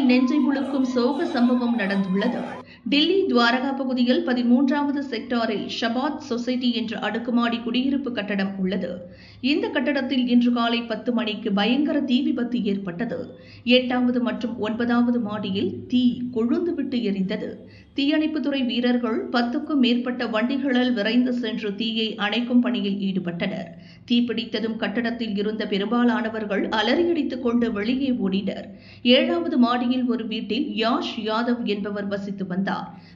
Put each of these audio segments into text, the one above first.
தில்லியில் நெஞ்சை உலுக்கும் சோக சம்பவம் நடந்துள்ளது. டில்லி துவாரகா பகுதியில் 13வது செக்டாரில் ஷபாத் சொசைட்டி என்ற அடுக்குமாடி குடியிருப்பு கட்டடம் உள்ளது. இந்த கட்டடத்தில் இன்று காலை 10 மணிக்கு பயங்கர தீ விபத்து ஏற்பட்டது. 8வது மற்றும் 9வது மாடியில் தீ கொழுந்துவிட்டு எரிந்தது. தீயணைப்புத்துறை வீரர்கள் 10க்கும் மேற்பட்ட வண்டிகளில் விரைந்து சென்று தீயை அணைக்கும் பணியில் ஈடுபட்டனர். தீப்பிடித்ததும் கட்டடத்தில் இருந்த பெரும்பாலானவர்கள் அலறியடித்துக் கொண்டு வெளியே ஓடினர். 7வது மாடியில் ஒரு வீட்டில் யாஷ் யாதவ் என்பவர் வசித்து வந்தார்.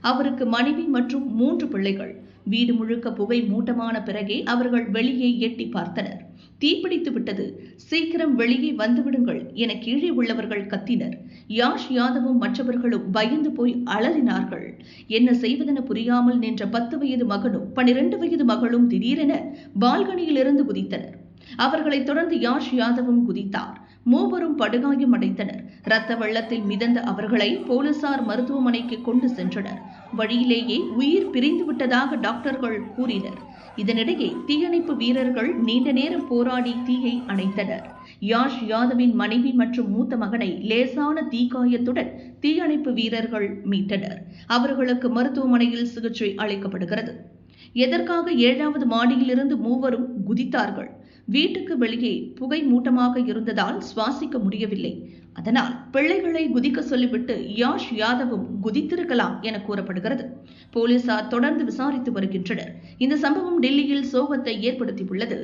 அவருக்கு மனைவி மற்றும் 3 பிள்ளைகள். வீடு முழுக்க புகை மூட்டமான பிறகே அவர்கள் வெளியே எட்டி பார்த்தனர். தீப்பிடித்து விட்டது, சீக்கிரம் வெளியே வந்துவிடுங்கள் என கீழே உள்ளவர்கள் கத்தினர். யாஷ் யாதவும் மற்றவர்களும் பயந்து போய் அலறினார்கள். என்ன செய்வதென புரியாமல் நின்ற 10 வயது மகனும் 12 வயது மகளும் திடீரென பால்கனியிலிருந்து குதித்தனர். அவர்களைத் தொடர்ந்து யாஷ் யாதவும் குதித்தார். மூவரும் படுகாயம் அடைந்தனர். இரத்த வெள்ளத்தில் மிதந்த அவர்களை போலீசார் மருத்துவமனைக்கு கொண்டு சென்றனர். வழியிலேயே உயிர் பிரிந்து விட்டதாக டாக்டர்கள் கூறினர். இதனிடையே தீயணைப்பு வீரர்கள் நீண்ட நேரம் போராடி தீயை அணைத்தனர். யாஷ் யாதவின் மனைவி மற்றும் மூத்த மகனை லேசான தீக்காயத்துடன் தீயணைப்பு வீரர்கள் மீட்டனர். அவர்களுக்கு மருத்துவமனையில் சிகிச்சை அளிக்கப்படுகிறது. எதற்காக 7வது மாடியிலிருந்து மூவரும் குதித்தார்கள்? வீட்டுக்கு வெளியே புகை மூட்டமாக இருந்ததால் சுவாசிக்க முடியவில்லை. அதனால் பிள்ளைகளை குதிக்க சொல்லிவிட்டு யாஷ் யாதவும் குதித்திருக்கலாம் என கூறப்படுகிறது. போலீசார் தொடர்ந்து விசாரித்து வருகின்றனர். இந்த சம்பவம் டெல்லியில் சோகத்தை ஏற்படுத்தியுள்ளது.